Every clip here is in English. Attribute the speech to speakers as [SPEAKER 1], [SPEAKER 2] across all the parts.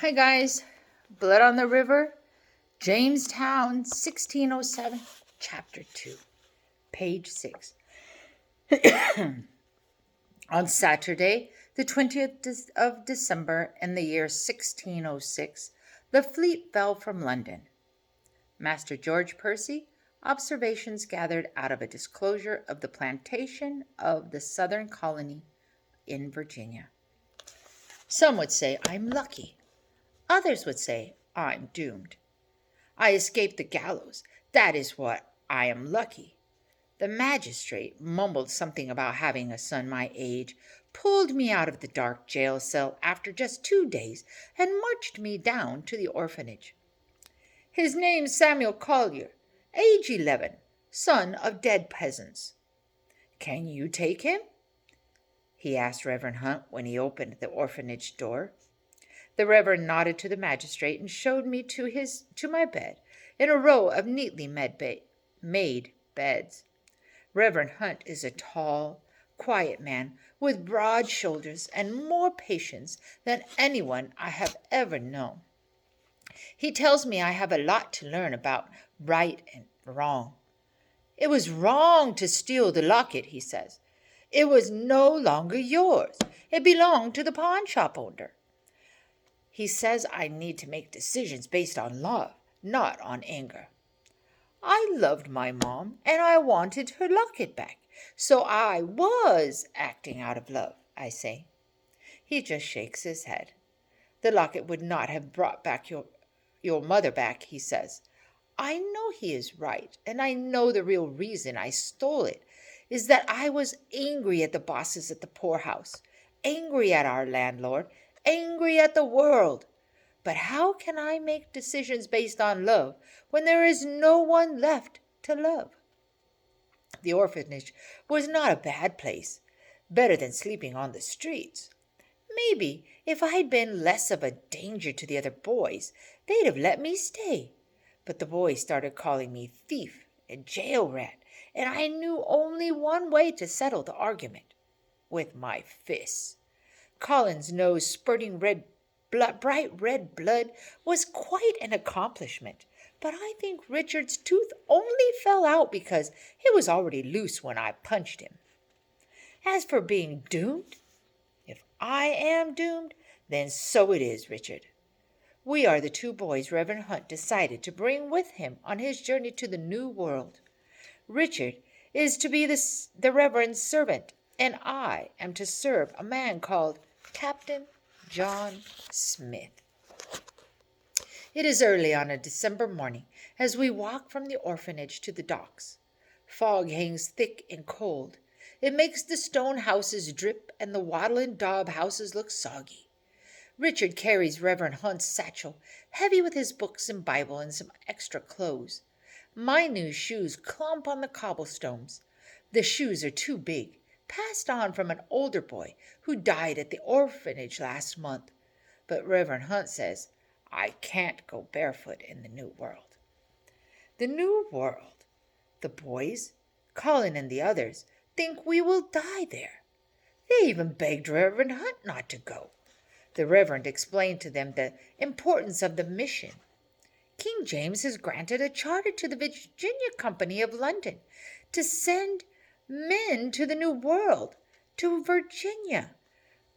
[SPEAKER 1] Hi guys, Blood on the River, Jamestown, 1607, Chapter 2, page 6. On Saturday, the 20th of December in the year 1606, the fleet fell from London. Master George Percy, observations gathered out of a disclosure of the plantation of the southern colony in Virginia. Some would say I'm lucky. Others would say I'm doomed. I escaped the gallows. That is what I am lucky. The magistrate mumbled something about having a son my age, pulled me out of the dark jail cell after just 2 days, and marched me down to the orphanage. His name's Samuel Collier, age 11, son of dead peasants. Can you take him? He asked Reverend Hunt when he opened the orphanage door. The Reverend nodded to the magistrate and showed me to my bed in a row of neatly made beds. Reverend Hunt is a tall, quiet man with broad shoulders and more patience than anyone I have ever known. He tells me I have a lot to learn about right and wrong. It was wrong to steal the locket, he says. It was no longer yours. It belonged to the pawn shop owner. He says I need to make decisions based on love, not on anger. I loved my mom, and I wanted her locket back, so I was acting out of love, I say. He just shakes his head. The locket would not have brought back your mother back, he says. I know he is right, and I know the real reason I stole it is that I was angry at the bosses at the poorhouse, angry at our landlord, angry at the world. But how can I make decisions based on love when there is no one left to love? The orphanage was not a bad place, better than sleeping on the streets. Maybe if I'd been less of a danger to the other boys, they'd have let me stay. But the boys started calling me thief and jail rat, and I knew only one way to settle the argument, with my fists. Colin's nose spurting bright red blood was quite an accomplishment, but I think Richard's tooth only fell out because it was already loose when I punched him. As for being doomed, if I am doomed, then so it is, Richard. We are the 2 boys Reverend Hunt decided to bring with him on his journey to the New World. Richard is to be the Reverend's servant, and I am to serve a man called Captain John Smith. It is early on a December morning as we walk from the orphanage to the docks. Fog hangs thick and cold. It makes the stone houses drip and the wattle and daub houses look soggy. Richard carries Reverend Hunt's satchel, heavy with his books and Bible and some extra clothes. My new shoes clump on the cobblestones. The shoes are too big, passed on from an older boy who died at the orphanage last month. But Reverend Hunt says, I can't go barefoot in the New World. The New World. The boys, Colin and the others, think we will die there. They even begged Reverend Hunt not to go. The Reverend explained to them the importance of the mission. King James has granted a charter to the Virginia Company of London to send men to the New World, to Virginia.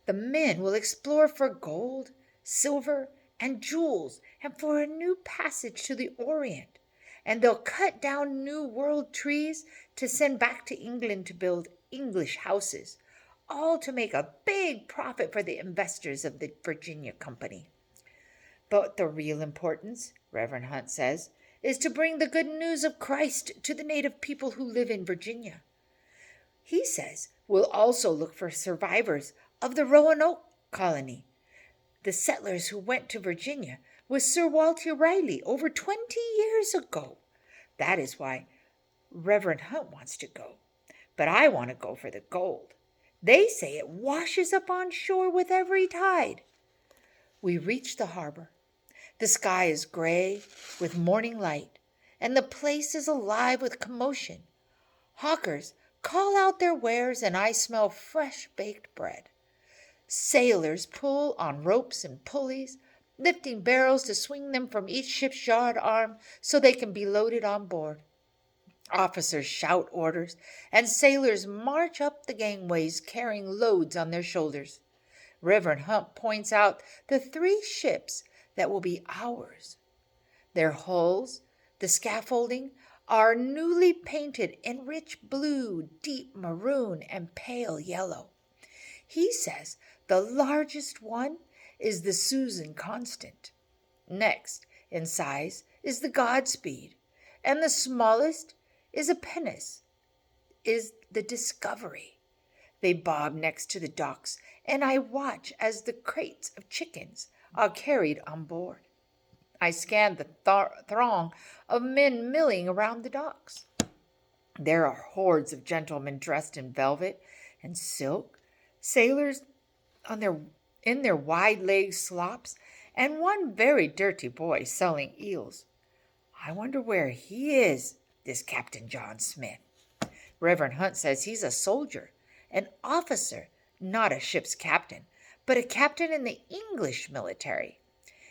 [SPEAKER 1] The men will explore for gold, silver, and jewels, and for a new passage to the Orient. And they'll cut down New World trees to send back to England to build English houses, all to make a big profit for the investors of the Virginia Company. But the real importance, Reverend Hunt says, is to bring the good news of Christ to the native people who live in Virginia. He says we'll also look for survivors of the Roanoke colony, the settlers who went to Virginia with Sir Walter Raleigh over 20 years ago. That is why Reverend Hunt wants to go. But I want to go for the gold. They say it washes up on shore with every tide. We reach the harbor. The sky is gray with morning light, and the place is alive with commotion. Hawkers call out their wares, and I smell fresh baked bread. Sailors pull on ropes and pulleys. lifting barrels to swing them from each ship's yard arm so they can be loaded on board. Officers shout orders, and sailors march up the gangways carrying loads on their shoulders. Reverend Hunt points out the 3 ships that will be ours. Their hulls, the scaffolding, are newly painted in rich blue, deep maroon, and pale yellow. He says the largest one is the Susan Constant. Next in size is the Godspeed, and the smallest is a pinnace, is the Discovery. They bob next to the docks, and I watch as the crates of chickens are carried on board. I scan the throng of men milling around the docks. There are hordes of gentlemen dressed in velvet and silk, sailors in their wide-legged slops, and one very dirty boy selling eels. I wonder where he is, this Captain John Smith. Reverend Hunt says he's a soldier, an officer, not a ship's captain, but a captain in the English military.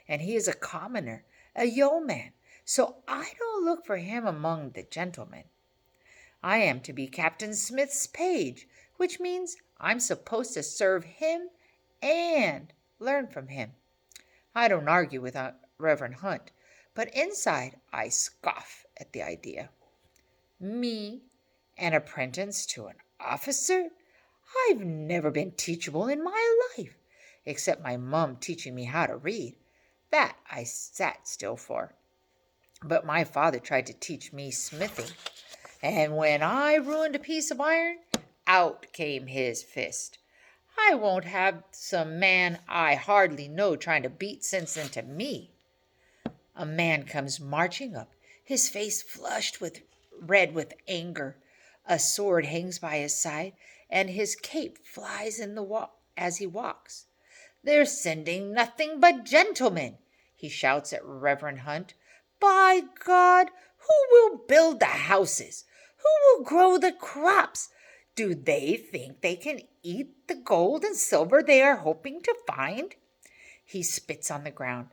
[SPEAKER 1] And he is a commoner, a yeoman, so I don't look for him among the gentlemen. I am to be Captain Smith's page, which means I'm supposed to serve him and learn from him. I don't argue with Reverend Hunt, but inside I scoff at the idea. Me, an apprentice to an officer? I've never been teachable in my life, except my mum teaching me how to read. That I sat still for. But my father tried to teach me smithing, and when I ruined a piece of iron, out came his fist. I won't have some man I hardly know trying to beat sense into me. A man comes marching up, his face flushed with red with anger. A sword hangs by his side, and his cape flies in the as he walks. They're sending nothing but gentlemen, he shouts at Reverend Hunt. By God, who will build the houses? Who will grow the crops? Do they think they can eat the gold and silver they are hoping to find? He spits on the ground.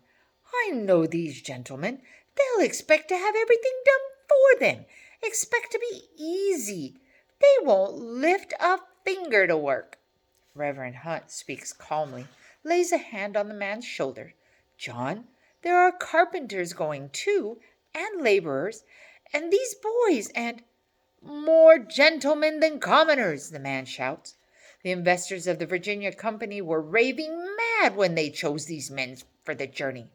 [SPEAKER 1] I know these gentlemen. They'll expect to have everything done for them, expect to be easy. They won't lift a finger to work. Reverend Hunt speaks calmly, lays a hand on the man's shoulder. John, there are carpenters going too, and laborers, and these boys, and more gentlemen than commoners, the man shouts. The investors of the Virginia Company were raving mad when they chose these men for the journey.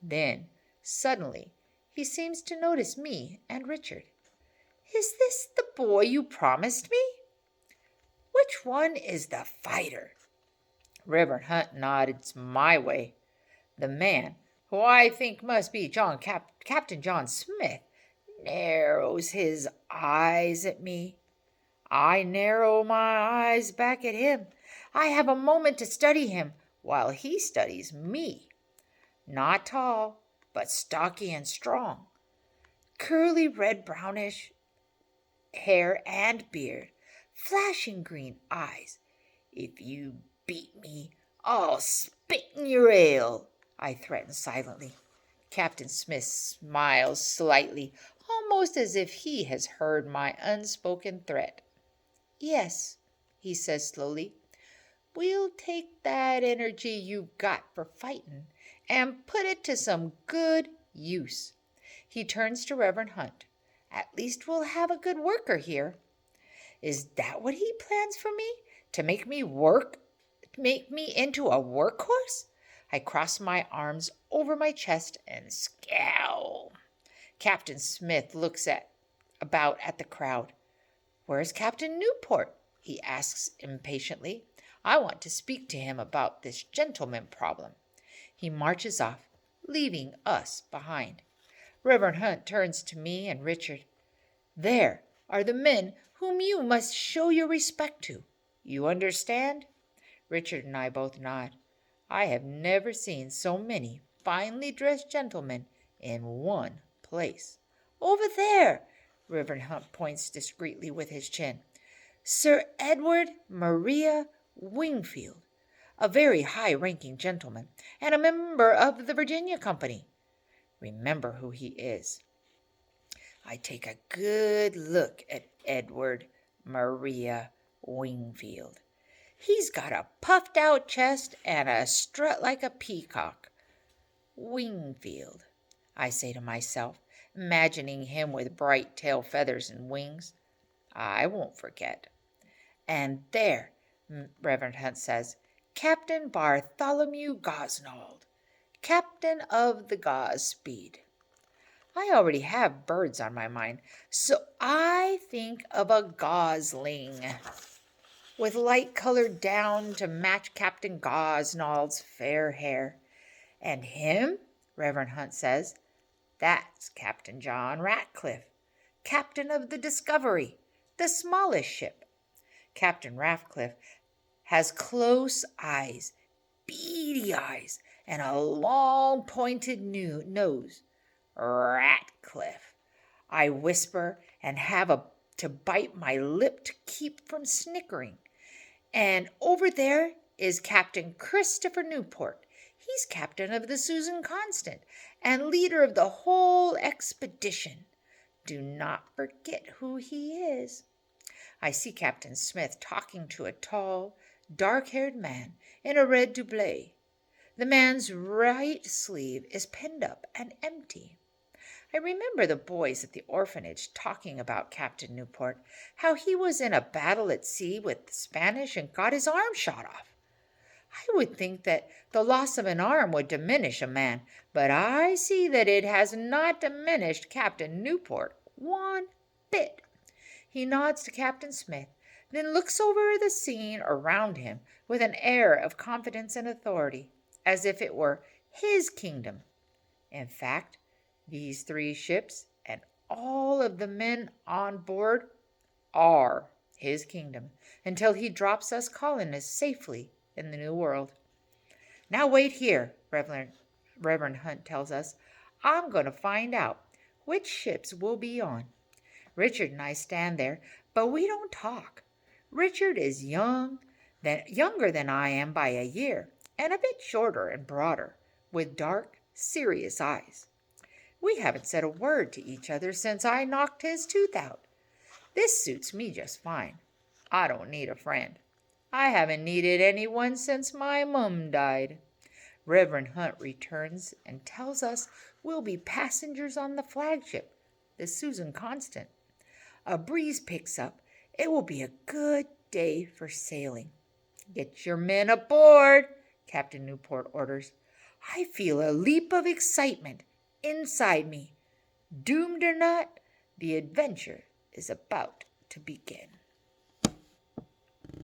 [SPEAKER 1] Then, suddenly, he seems to notice me and Richard. Is this the boy you promised me? Which one is the fighter? Reverend Hunt nods my way. The man, who I think must be Captain John Smith, narrows his eyes at me. I narrow my eyes back at him. I have a moment to study him while he studies me. Not tall, but stocky and strong. Curly red-brownish hair and beard, flashing green eyes. If you beat me, I'll spit in your ale, I threaten silently. Captain Smith smiles slightly, almost as if he has heard my unspoken threat. Yes, he says slowly, we'll take that energy you've got for fighting and put it to some good use. He turns to Reverend Hunt. At least we'll have a good worker here. Is that what he plans for me? To make me into a workhorse? I cross my arms over my chest and scowl. Captain Smith looks about at the crowd. Where's Captain Newport? He asks impatiently. I want to speak to him about this gentleman problem. He marches off, leaving us behind. Reverend Hunt turns to me and Richard. There are the men whom you must show your respect to. You understand? Richard and I both nod. I have never seen so many finely dressed gentlemen in one place. Over there, Reverend Hunt points discreetly with his chin. Sir Edward Maria Wingfield, a very high-ranking gentleman, and a member of the Virginia Company. Remember who he is. I take a good look at Edward Maria Wingfield. He's got a puffed-out chest and a strut like a peacock. Wingfield, I say to myself, imagining him with bright tail feathers and wings. I won't forget. And there, Reverend Hunt says, Captain Bartholomew Gosnold, captain of the Godspeed. I already have birds on my mind, so I think of a gosling with light-colored down to match Captain Gosnold's fair hair. And him, Reverend Hunt says, that's Captain John Ratcliffe, captain of the Discovery, the smallest ship. Captain Ratcliffe has close eyes, beady eyes, and a long pointed nose. Ratcliffe, I whisper and have to bite my lip to keep from snickering. And over there is Captain Christopher Newport. He's captain of the Susan Constant and leader of the whole expedition. Do not forget who he is. I see Captain Smith talking to a tall, dark-haired man in a red doublet. The man's right sleeve is pinned up and empty. I remember the boys at the orphanage talking about Captain Newport, how he was in a battle at sea with the Spanish and got his arm shot off. I would think that the loss of an arm would diminish a man, but I see that it has not diminished Captain Newport one bit. He nods to Captain Smith, then looks over the scene around him with an air of confidence and authority, as if it were his kingdom. In fact, these 3 ships and all of the men on board are his kingdom, until he drops us colonists safely in the New World. Now wait here, Reverend Hunt tells us. I'm going to find out which ships we'll be on. Richard and I stand there, but we don't talk. Richard is younger than I am by a year, and a bit shorter and broader, with dark, serious eyes. We haven't said a word to each other since I knocked his tooth out. This suits me just fine. I don't need a friend. I haven't needed anyone since my mum died. Reverend Hunt returns and tells us we'll be passengers on the flagship, the Susan Constant. A breeze picks up. It will be a good day for sailing. Get your men aboard, Captain Newport orders. I feel a leap of excitement inside me. Doomed or not, the adventure is about to begin.